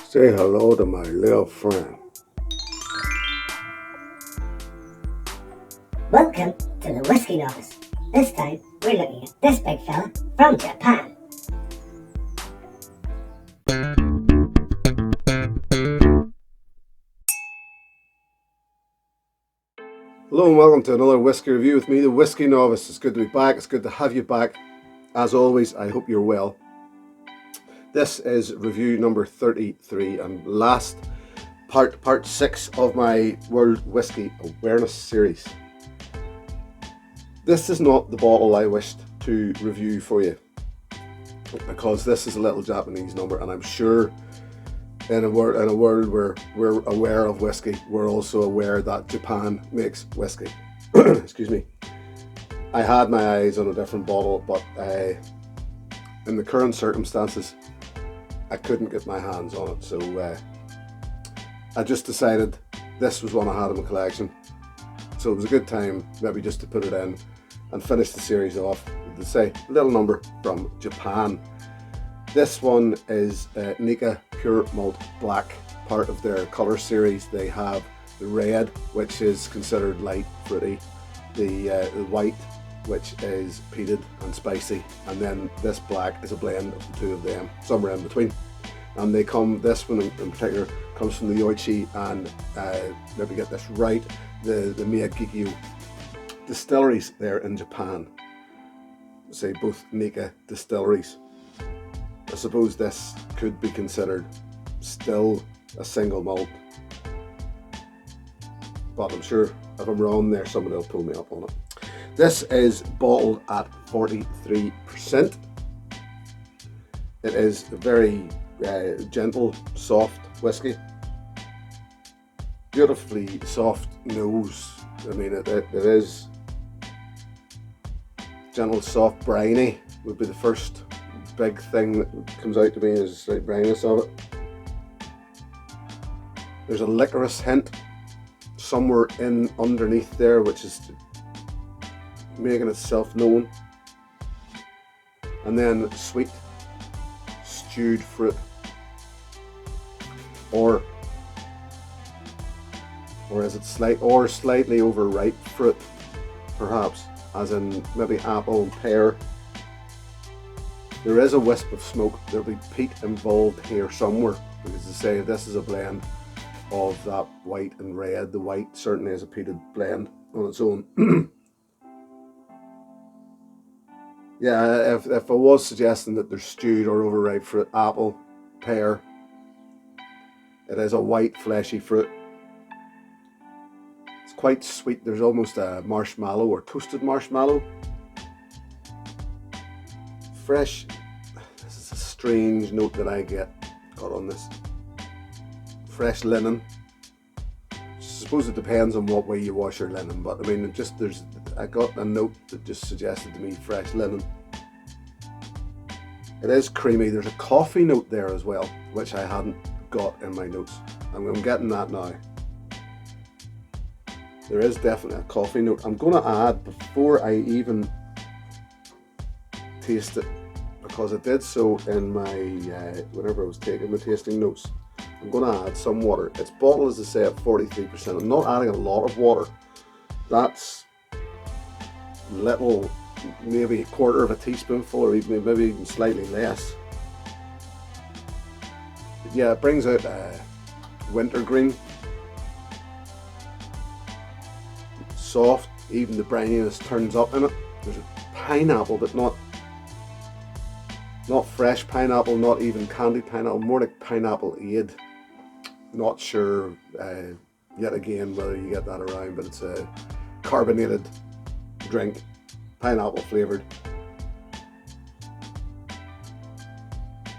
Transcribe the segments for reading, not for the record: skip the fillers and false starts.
Say hello to my little friend. Welcome to the Whisky Novice. This time we're looking at this big fella from Japan. Hello and welcome to another whiskey review with me, the Whisky Novice. It's good to be back. It's good to have you back. As always, I hope you're well. This is review number 33 and last part 6 of my World Whisky Awareness series. This is not the bottle I wished to review for you, because this is a little Japanese number, and I'm sure in a world where we're aware of whiskey, we're also aware that Japan makes whiskey. Excuse me. I had my eyes on a different bottle, but in the current circumstances, I couldn't get my hands on it, so I just decided this was one I had in my collection. So it was a good time maybe just to put it in and finish the series off with, say, a little number from Japan. This one is Nikka Pure Malt Black, part of their colour series. They have the red, which is considered light fruity, the white, which is peated and spicy, and then this black is a blend of the two of them, somewhere in between. And they come, this one in particular comes from the Yoichi, and let me get this right, the Miyagikyo distilleries there in Japan. Say both Nikka distilleries. I suppose this could be considered still a single malt, but I'm sure if I'm wrong there, somebody will pull me up on it. This is bottled at 43%. It is a very gentle, soft whiskey. Beautifully soft nose. I mean, it is gentle, soft, briny would be the first big thing that comes out to me, is the brininess of it. There's a licorice hint somewhere in underneath there, which is making itself known, and then sweet stewed fruit, or is it slightly overripe fruit, perhaps, as in maybe apple and pear. There is a wisp of smoke. There'll be peat involved here somewhere, because to say this is a blend of that white and red. The white certainly is a peated blend on its own. Yeah, if I was suggesting that there's stewed or overripe fruit, apple, pear, it is a white fleshy fruit. It's quite sweet. There's almost a marshmallow or toasted marshmallow. Fresh. This is a strange note that I got on this. Fresh linen. I suppose it depends on what way you wash your linen, but I mean, I got a note that just suggested to me fresh linen. It is creamy. There's a coffee note there as well, which I hadn't got in my notes. I'm getting that now. There is definitely a coffee note. I'm going to add, before I even taste it, because I did so in my whenever I was taking the tasting notes, I'm going to add some water. It's bottled, as I say, at 43%. I'm not adding a lot of water. That's little, maybe a quarter of a teaspoonful, or even maybe even slightly less. But yeah, it brings out wintergreen, soft. Even the brininess turns up in it. There's a pineapple, but not fresh pineapple, not even candied pineapple, more like pineapple-ade. Not sure yet again whether you get that around, but it's a carbonated drink, pineapple flavoured.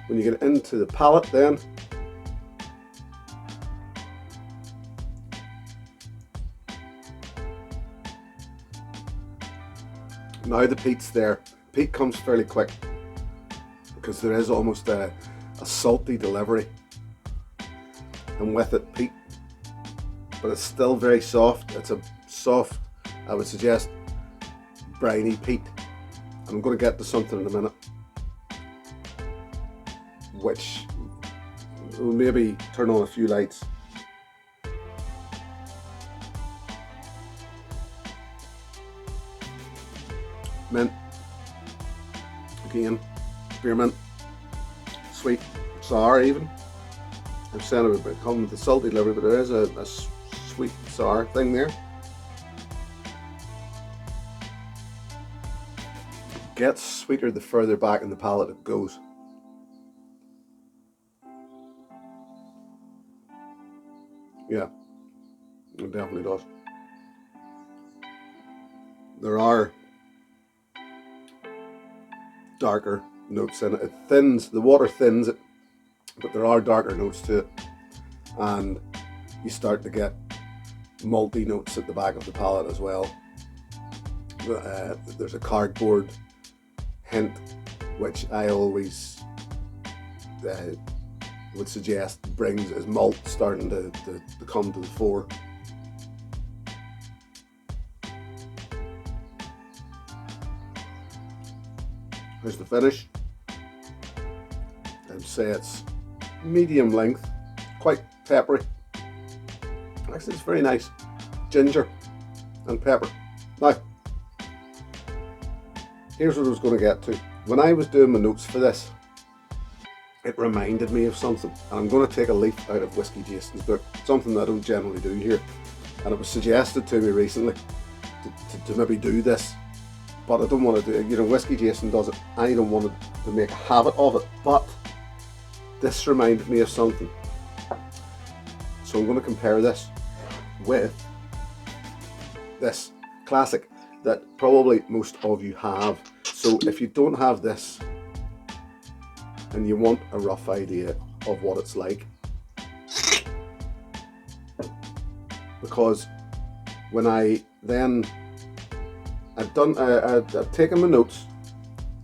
When you get into the palate then, now the peat's there. Peat comes fairly quick, because there is almost a salty delivery, and with it peat, but it's still very soft. It's a soft, I would suggest, briny peat. I'm going to get to something in a minute, which will maybe turn on a few lights. Mint, again, spearmint, sweet, sour even. I'm saying it would come with the salty delivery, but there is a sweet sour thing there. It gets sweeter the further back in the palate it goes. Yeah, it definitely does. There are darker notes in it. It thins, the water thins it, but there are darker notes to it, and you start to get malty notes at the back of the palate as well. There's a cardboard hint, which I always would suggest brings is malt starting to come to the fore. Here's the finish. I'd say it's medium length, quite peppery. Actually, it's very nice. Ginger and pepper. Now, here's what I was going to get to. When I was doing my notes for this, it reminded me of something. And I'm going to take a leaf out of Whiskey Jason's book, something that I don't generally do here. And it was suggested to me recently to maybe do this. But I don't want to do it. You know, Whiskey Jason does it. I don't want to make a habit of it. But this reminded me of something. So I'm going to compare this with this classic that probably most of you have. So if you don't have this and you want a rough idea of what it's like, because when I'd taken my notes,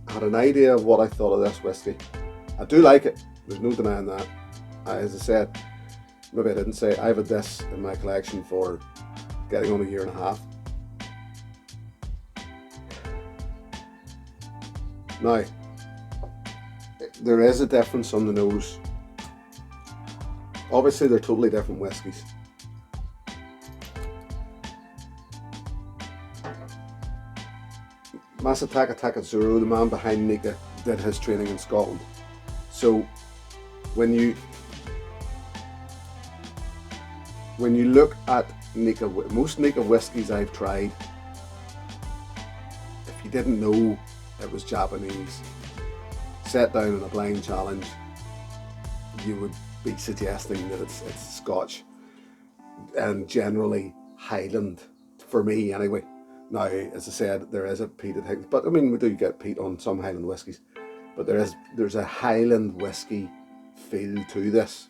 I had an idea of what I thought of this whiskey. I do like it, there's no denying that. As I said, maybe I didn't say, I've had this in my collection for getting on a year and a half. Now, there is a difference on the nose. Obviously they're totally different whiskies. Masataka Takazuro, the man behind Nikka, did his training in Scotland. So when you look at Nikka, most Nikka whiskies I've tried, if you didn't know it was Japanese, set down in a blind challenge, you would be suggesting that it's Scotch and generally Highland, for me anyway. Now, as I said, there is a peated Highland, but I mean, we do get peat on some Highland whiskies, but there's a Highland whiskey feel to this,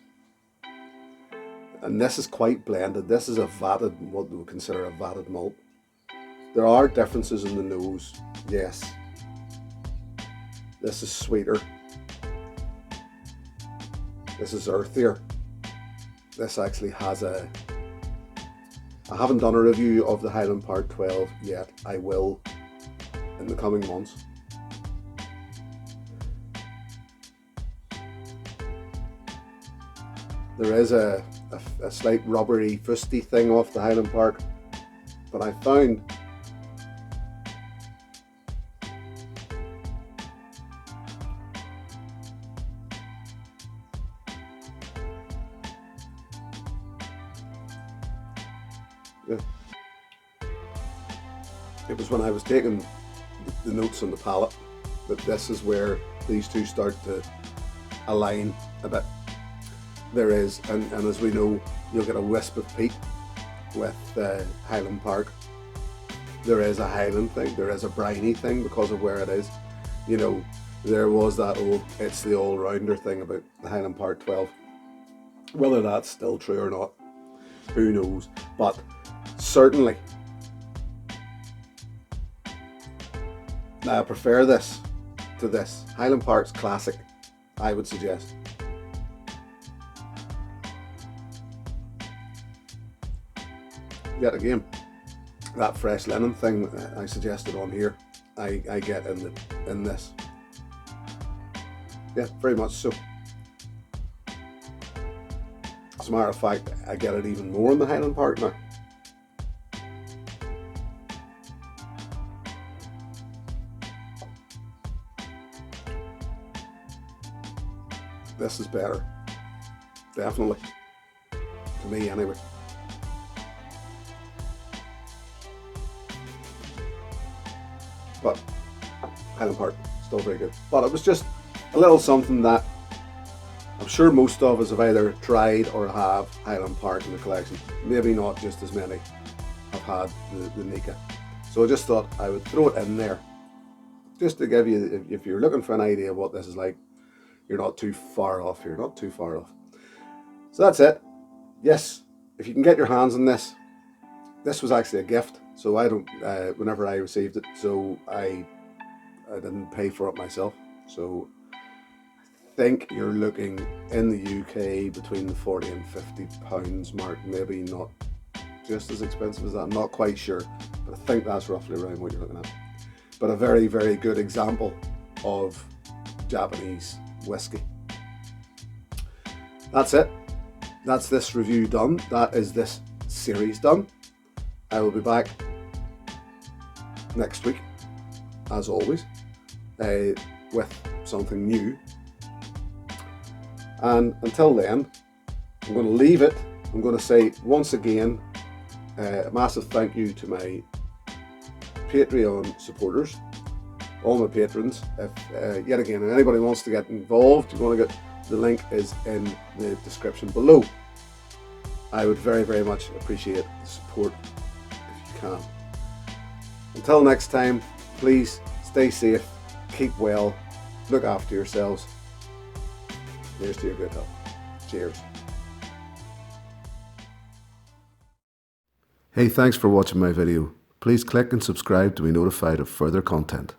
and this is quite blended. This is a vatted, what we would consider a vatted malt. There are differences in the nose, yes. This is sweeter. This is earthier. This actually has I haven't done a review of the Highland Park 12 yet. I will in the coming months. There is a slight rubbery, fusty thing off the Highland Park, but I found it was when I was taking the notes on the palate that this is where these two start to align a bit. There is, and as we know, you'll get a wisp of peat with Highland Park. There is a Highland thing, there is a briny thing because of where it is. You know, there was that old, it's the all-rounder thing about the Highland Park 12. Whether that's still true or not, who knows, but certainly I prefer this to this. Highland Park's classic, I would suggest. Yet again, that fresh linen thing I suggested on here, I get in this. Yeah, very much so. As a matter of fact, I get it even more in the Highland Park now. This is better, definitely, to me anyway. But Highland Park, still very good. But it was just a little something that I'm sure most of us have either tried or have Highland Park in the collection. Maybe not just as many have had the Nikka. So I just thought I would throw it in there, just to give you, if you're looking for an idea of what this is like, you're not too far off. You're not too far off. So that's it. Yes, if you can get your hands on this, this was actually a gift. So I don't, whenever I received it, so I didn't pay for it myself. So I think you're looking in the UK between the 40 and 50 pounds mark, maybe not just as expensive as that. I'm not quite sure, but I think that's roughly around what you're looking at. But a very, very good example of Japanese whiskey. That's it. That's this review done. That is this series done. I will be back next week, as always, with something new. And until then, I'm going to leave it. I'm going to say once again, a massive thank you to my Patreon supporters, all my patrons. If yet again, if anybody wants to get involved, you want to get, the link is in the description below. I would very, very much appreciate the support if you can. Until next time, please stay safe, keep well, look after yourselves. Here's to your good health. Cheers. Hey, thanks for watching my video. Please click and subscribe to be notified of further content.